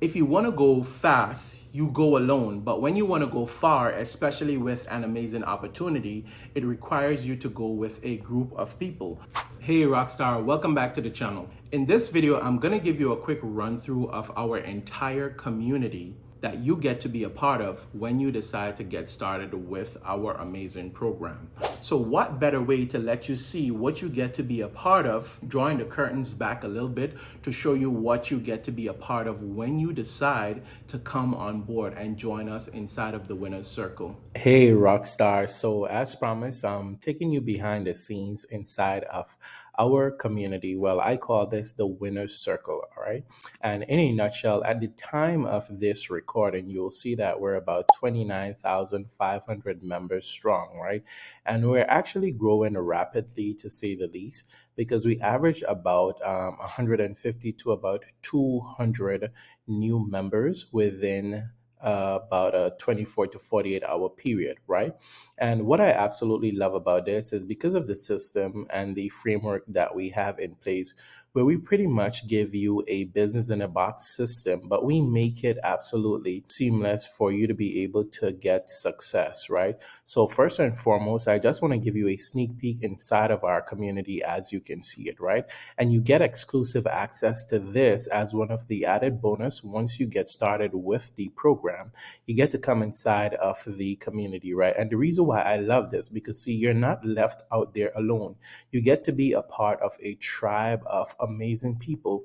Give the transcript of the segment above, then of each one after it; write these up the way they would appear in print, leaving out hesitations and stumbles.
If you want to go fast, you go alone. But when you want to go far, especially with an amazing opportunity, it requires you to go with a group of people. Hey Rockstar, welcome back to the channel. In this video, I'm going to give you a quick run through of our entire community that you get to be a part of when you decide to get started with our amazing program. So what better way to let you see what you get to be a part of, drawing the curtains back a little bit to show you what you get to be a part of when you decide to come on board and join us inside of the winner's circle. Hey, Rockstar. So, as promised, I'm taking you behind the scenes inside of our community. Well, I call this the winner's circle. All right. And in a nutshell, at the time of this recording, you'll see that we're about 29,500 members strong, right? And we're actually growing rapidly, to say the least, because we average about 150 to about 200 new members within about a 24 to 48-hour period, right? And what I absolutely love about this is because of the system and the framework that we have in place, where we pretty much give you a business in a box system, but we make it absolutely seamless for you to be able to get success, right? So, first and foremost, I just want to give you a sneak peek inside of our community as you can see it, right? And you get exclusive access to this as one of the added bonus once you get started with the program. You get to come inside of the community, right? And the reason why I love this, because see, you're not left out there alone. You get to be a part of a tribe of amazing people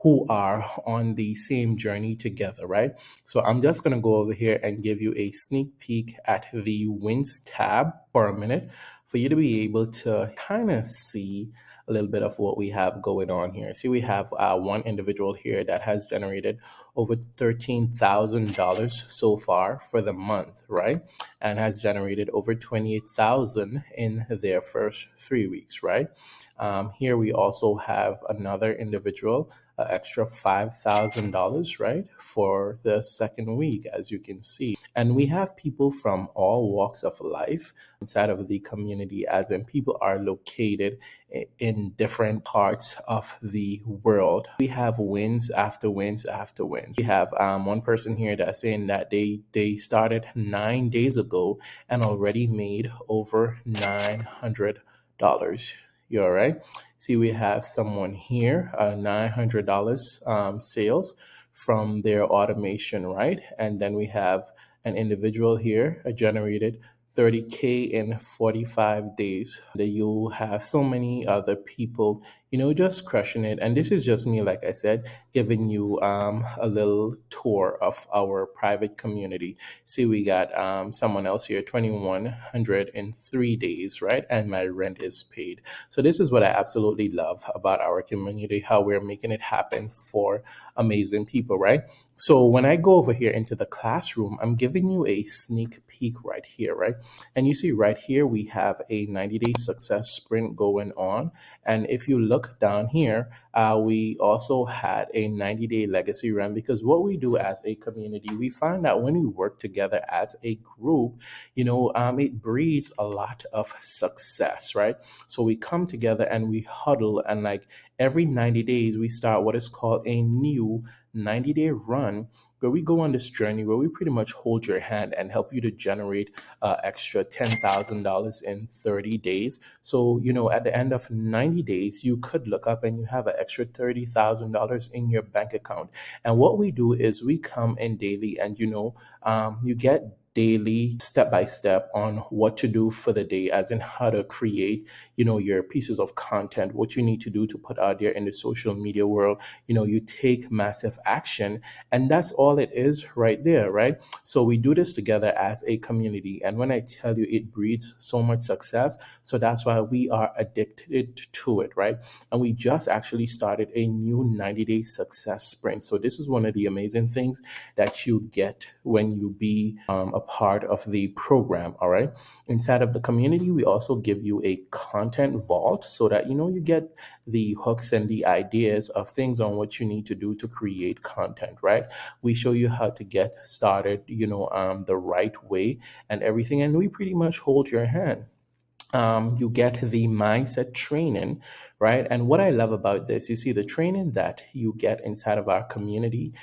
who are on the same journey together, right? So I'm just going to go over here and give you a sneak peek at the wins tab for a minute for you to be able to kind of see a little bit of what we have going on here. See, we have one individual here that has generated over $13,000 so far for the month, right? And has generated over 28,000 in their first 3 weeks, right? Here we also have another individual, extra $5,000, right, for the second week, as you can see. And we have people from all walks of life inside of the community, as in people are located in different parts of the world. We have wins after wins after wins. We have one person here that's saying that they started 9 days ago and already made over $900. You all right? See, we have someone here, $900 sales from their automation, right? And then we have an individual here generated 30K in 45 days. That you have so many other people, just crushing it. And this is just me, like I said, giving you a little tour of our private community. See, we got someone else here, 2,100 in 3 days, right? And my rent is paid. So this is what I absolutely love about our community, how we're making it happen for amazing people, right? So when I go over here into the classroom, I'm giving you a sneak peek right here, right? And you see right here, we have a 90-day success sprint going on. And if you look down here, we also had a 90-day legacy run, because what we do as a community, we find that when we work together as a group, it breeds a lot of success, right? So we come together and we huddle, and like every 90 days, we start what is called a new 90-day run, where we go on this journey where we pretty much hold your hand and help you to generate extra $10,000 in 30 days. So, at the end of 90 days, you could look up and you have an extra $30,000 in your bank account. And what we do is we come in daily, and, you get daily step by step on what to do for the day, as in how to create your pieces of content, what you need to do to put out there in the social media world. You take massive action, and that's all it is right there, right? So we do this together as a community, and when I tell you, it breeds so much success. So that's why we are addicted to it, right? And we just actually started a new 90-day success sprint. So this is one of the amazing things that you get when you be a part of the program. All right. Inside of the community, we also give you a content vault, so that you get the hooks and the ideas of things on what you need to do to create content, right? We show you how to get started, the right way and everything, and we pretty much hold your hand. You get the mindset training, right? And what I love about this, you see, the training that you get inside of our community.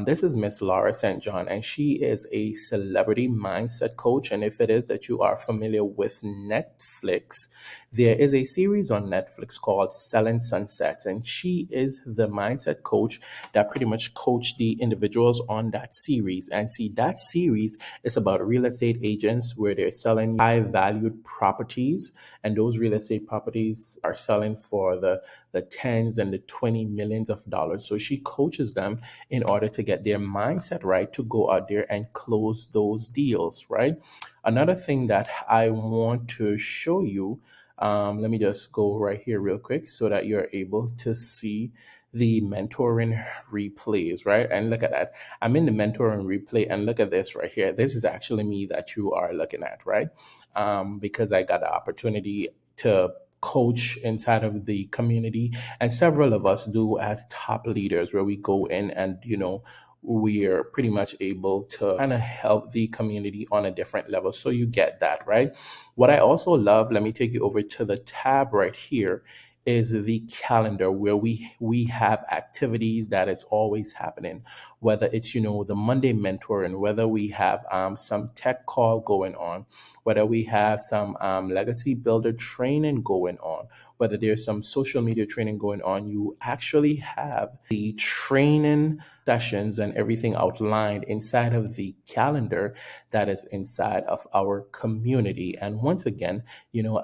This is Miss Laura St. John, and she is a celebrity mindset coach. And if it is that you are familiar with Netflix, there is a series on Netflix called Selling Sunsets, and she is the mindset coach that pretty much coached the individuals on that series. And see, that series is about real estate agents where they're selling high valued properties, and those real estate properties are selling for the tens and the 20 millions of dollars. So she coaches them in order to get their mindset right to go out there and close those deals, right? Another thing that I want to show you, let me just go right here real quick so that you're able to see the mentoring replays, right? And look at that. I'm in the mentoring replay, and look at this right here. This is actually me that you are looking at, right? Because I got the opportunity to coach inside of the community, and several of us do as top leaders, where we go in and we're pretty much able to kind of help the community on a different level. So you get that, right? What I also love, let me take you over to the tab right here, is the calendar, where we have activities that is always happening, whether it's the Monday mentoring, whether we have some tech call going on, whether we have some legacy builder training going on, whether there's some social media training going on. You actually have the training sessions and everything outlined inside of the calendar that is inside of our community. And once again,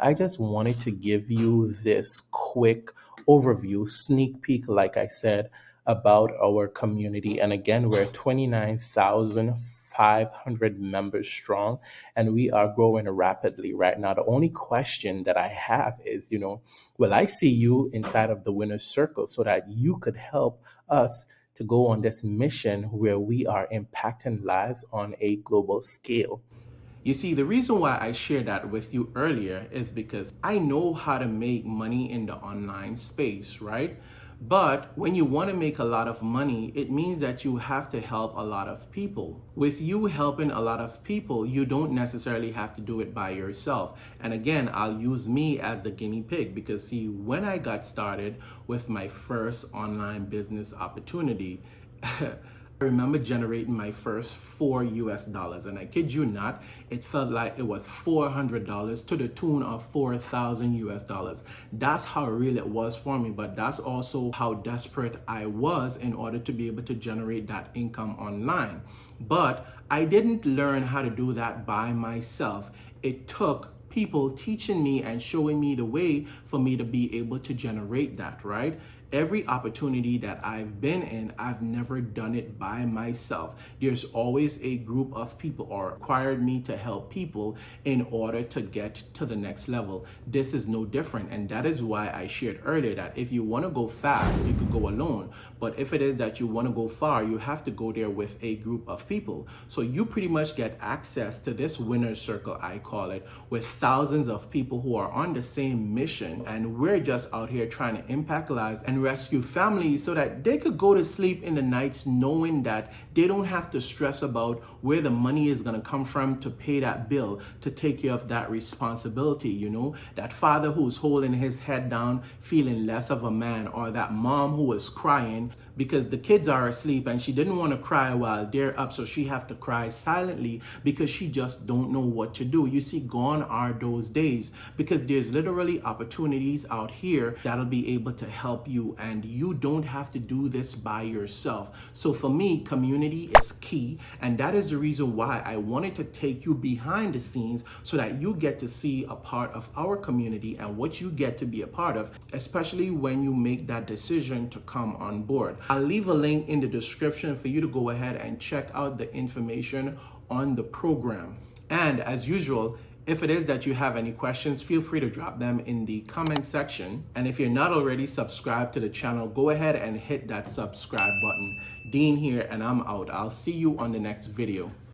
I just wanted to give you this quick overview, sneak peek, like I said, about our community. And again, we're 29,500 members strong, and we are growing rapidly right now. The only question that I have is, will I see you inside of the winner's circle so that you could help us to go on this mission where we are impacting lives on a global scale? You see, the reason why I shared that with you earlier is because I know how to make money in the online space, right? But when you want to make a lot of money, it means that you have to help a lot of people. With you helping a lot of people, you don't necessarily have to do it by yourself. And again, I'll use me as the guinea pig, because see, when I got started with my first online business opportunity, I remember generating my first $4, and I kid you not, it felt like it was $400 to the tune of $4,000. That's how real it was for me, but that's also how desperate I was in order to be able to generate that income online. But I didn't learn how to do that by myself. It took people teaching me and showing me the way for me to be able to generate that, right? Every opportunity that I've been in, I've never done it by myself. There's always a group of people or required me to help people in order to get to the next level. This is no different. And that is why I shared earlier that if you want to go fast, you could go alone. But if it is that you want to go far, you have to go there with a group of people. So you pretty much get access to this winner's circle, I call it, with thousands of people who are on the same mission. And we're just out here trying to impact lives and rescue families so that they could go to sleep in the nights knowing that they don't have to stress about where the money is going to come from to pay that bill, to take care of that responsibility. That father who's holding his head down, feeling less of a man, or that mom who was crying because the kids are asleep and she didn't want to cry while they're up, so she have to cry silently because she just don't know what to do. You see, gone are those days, because there's literally opportunities out here that'll be able to help you, and you don't have to do this by yourself. So for me, community is key, and that is the reason why I wanted to take you behind the scenes so that you get to see a part of our community and what you get to be a part of, especially when you make that decision to come on board. I'll leave a link in the description for you to go ahead and check out the information on the program. And as usual, if it is that you have any questions, feel free to drop them in the comment section. And if you're not already subscribed to the channel, go ahead and hit that subscribe button. Dean here, and I'm out. I'll see you on the next video.